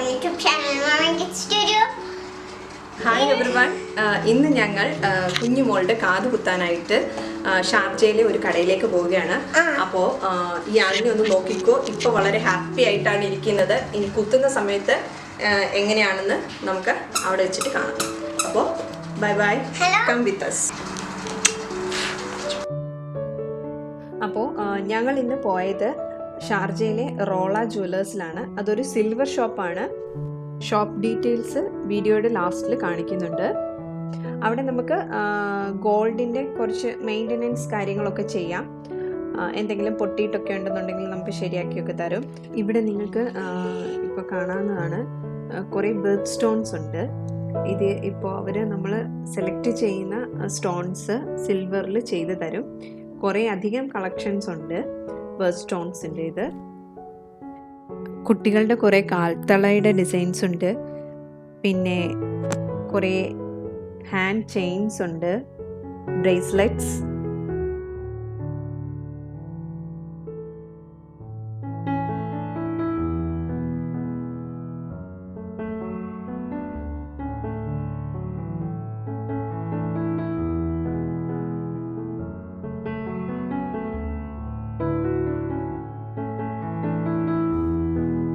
YouTube channel MomN Studio. Hi everyone, ഇന്ന് ഞങ്ങൾ കുഞ്ഞുമോളുടെ കാത് കുത്താനായിട്ട് ഷാർജയിലെ ഒരു കടയിലേക്ക് പോവുകയാണ്. അപ്പോൾ ഈ ആളിനെ ഒന്ന് നോക്കിക്കോ. ഇപ്പോൾ വളരെ ഹാപ്പി ആയിട്ടാണ് ഇരിക്കുന്നത്. ഇനി കുത്തുന്ന സമയത്ത് എങ്ങനെയാണെന്ന് നമുക്ക് അവിടെ വെച്ചിട്ട് കാണാം. അപ്പോൾ bye bye, come with us. അപ്പോൾ ഞങ്ങൾ ഇന്ന് പോയത് ഷാർജയിലെ റോള ജുവലേഴ്സിലാണ്. അതൊരു സിൽവർ ഷോപ്പാണ്. ഷോപ്പ് ഡീറ്റെയിൽസ് വീഡിയോയുടെ ലാസ്റ്റിൽ കാണിക്കുന്നുണ്ട്. അവിടെ നമുക്ക് ഗോൾഡിൻ്റെ കുറച്ച് മെയിൻ്റനൻസ് കാര്യങ്ങളൊക്കെ ചെയ്യാം. എന്തെങ്കിലും പൊട്ടിയിട്ടൊക്കെ ഉണ്ടെന്നുണ്ടെങ്കിൽ നമുക്ക് ശരിയാക്കിയൊക്കെ തരും. ഇവിടെ നിങ്ങൾക്ക് ഇപ്പോൾ കാണാവുന്നതാണ്, കുറേ ബർത്ത് സ്റ്റോൺസ് ഉണ്ട്. ഇത് ഇപ്പോൾ അവർ നമ്മൾ സെലക്ട് ചെയ്യുന്ന സ്റ്റോൺസ് സിൽവറിൽ ചെയ്ത് തരും. കുറേ അധികം കളക്ഷൻസ് ഉണ്ട് ബർത്ത് സ്റ്റോൺസിൻ്റെ. ഇത് കുട്ടികളുടെ കുറേ കാൽത്തളയുടെ ഡിസൈൻസ് ഉണ്ട്. പിന്നെ കുറേ ഹാൻഡ് ചെയിൻസ് ഉണ്ട്, ബ്രേസ്ലെറ്റ്സ്.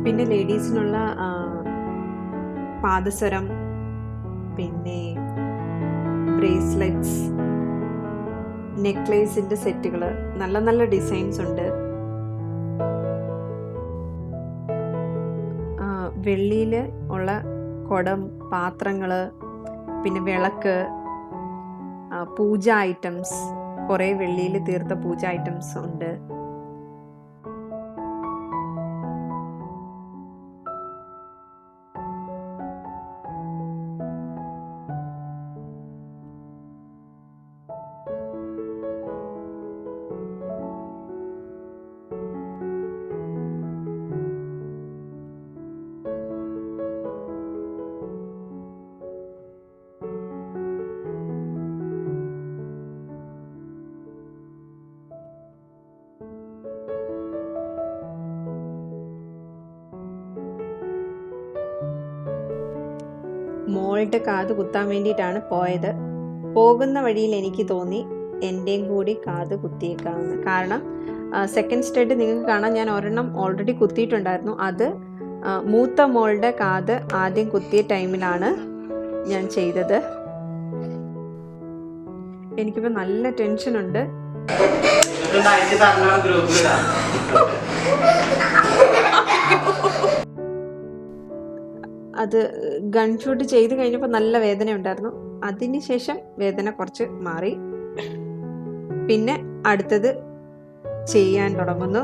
പിന്നെ ലേഡീസിനുള്ള പാദസരം, പിന്നെ ബ്രേസ്ലെറ്റ്സ്, നെക്ലേസിൻ്റെ സെറ്റുകൾ, നല്ല നല്ല ഡിസൈൻസ് ഉണ്ട്. വെള്ളിയിൽ ഉള്ള കുടം, പാത്രങ്ങൾ, പിന്നെ വിളക്ക്, പൂജ ഐറ്റംസ്, കുറേ വെള്ളിയിൽ തീർത്ത പൂജ ഐറ്റംസ് ഉണ്ട്. മോളുടെ കാത് കുത്താൻ വേണ്ടിയിട്ടാണ് പോയത്. പോകുന്ന വഴിയിൽ എനിക്ക് തോന്നി എൻ്റെയും കൂടി കാത് കുത്തിയേക്കാമെന്ന്. കാരണം സെക്കൻഡ് സ്റ്റഡ് നിങ്ങൾക്ക് കാണാൻ ഞാൻ ഒരെണ്ണം ഓൾറെഡി കുത്തിയിട്ടുണ്ടായിരുന്നു. അത് മൂത്ത മോളുടെ കാത് ആദ്യം കുത്തിയ ടൈമിലാണ് ഞാൻ ചെയ്തത്. എനിക്കിപ്പോൾ നല്ല ടെൻഷനുണ്ട്. അത് ഗൺ ഷൂട്ട് ചെയ്ത് കഴിഞ്ഞപ്പോൾ നല്ല വേദന ഉണ്ടായിരുന്നു. അതിനുശേഷം വേദന കുറച്ച് മാറി. പിന്നെ അടുത്തത് ചെയ്യാൻ തുടങ്ങുന്നു.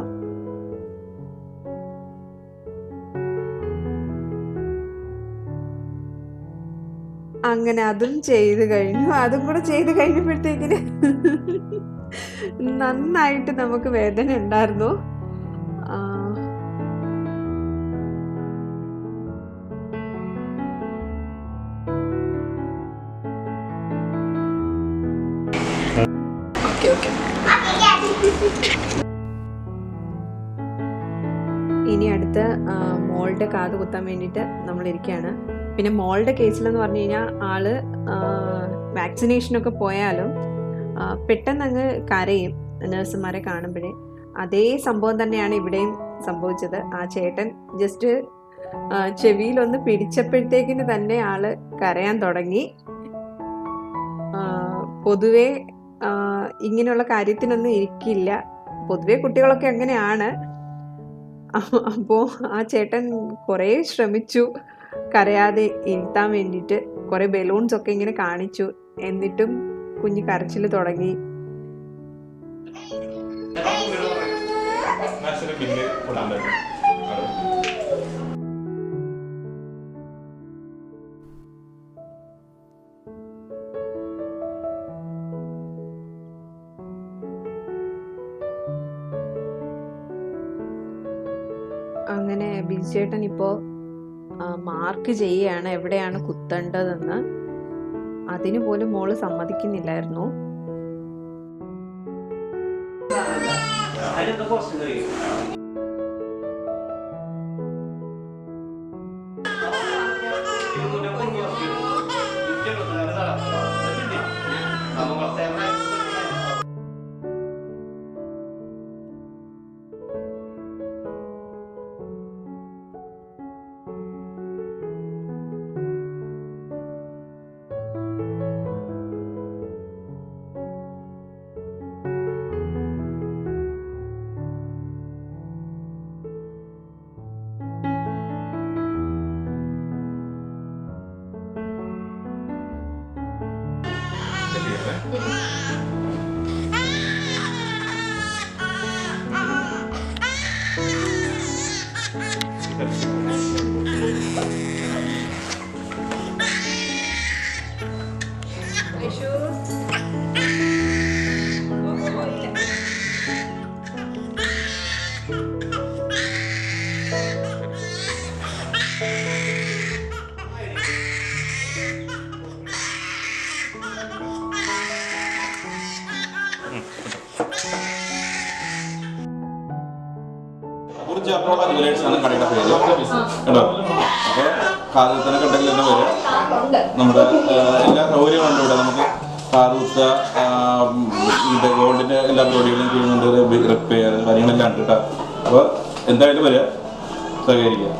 അങ്ങനെ അതും ചെയ്ത് കഴിഞ്ഞു. അതും കൂടെ ചെയ്ത് കഴിഞ്ഞപ്പോഴത്തേക്കിന് നന്നായിട്ട് നമുക്ക് വേദന ഉണ്ടായിരുന്നു. ഇനി അടുത്ത മോളുടെ കാത് കുത്താൻ വേണ്ടിയിട്ട് നമ്മളിരിക്കുകയാണ്. പിന്നെ മോളുടെ കേസിലെന്ന് പറഞ്ഞു കഴിഞ്ഞാൽ ആള് വാക്സിനേഷനൊക്കെ പോയാലും പെട്ടെന്ന് അങ്ങ് കരയും നഴ്സുമാരെ കാണുമ്പോഴേ. അതേ സംഭവം തന്നെയാണ് ഇവിടെയും സംഭവിച്ചത്. ആ ചേട്ടൻ ജസ്റ്റ് ചെവിയിലൊന്ന് പിടിച്ചപ്പോഴത്തേക്കിന് തന്നെ ആള് കരയാൻ തുടങ്ങി. പൊതുവേ ഇങ്ങനെയുള്ള കാര്യത്തിനൊന്നും ഇരിക്കില്ല. പൊതുവെ കുട്ടികളൊക്കെ അങ്ങനെയാണ്. അപ്പോൾ ആ ചേട്ടൻ കുറേ ശ്രമിച്ചു കരയാതെ ഇരുത്താൻ വേണ്ടിയിട്ട്. കുറേ ബലൂൺസ് ഒക്കെ ഇങ്ങനെ കാണിച്ചു. എന്നിട്ടും കുഞ്ഞ് കരച്ചിൽ തുടങ്ങി. അങ്ങനെ ബിജുചേട്ടൻ ഇപ്പോൾ മാർക്ക് ചെയ്യുകയാണ് എവിടെയാണ് കുത്തേണ്ടതെന്ന്. അതിനു പോലും മോള് സമ്മതിക്കുന്നില്ലായിരുന്നു. Aishu. Burj Al Rolla jewelers ആണ് കടയുടെ പേര് കേട്ടോ. അപ്പോൾ കാതുകുത്തനൊക്കെ ഉണ്ടെങ്കിൽ തന്നെ വരും. നമ്മുടെ എല്ലാ സൗകര്യങ്ങളും ഉണ്ട് ഇവിടെ. നമുക്ക് കാതുകുത്ത ഗോൾഡിൻ്റെ എല്ലാ പരിപാടികളും ചെയ്യുന്നുണ്ട്, റിപ്പയർ കാര്യങ്ങളെല്ലാം ഉണ്ട് കേട്ടോ. അപ്പോൾ എന്തായാലും വരിക, സഹകരിക്കുക.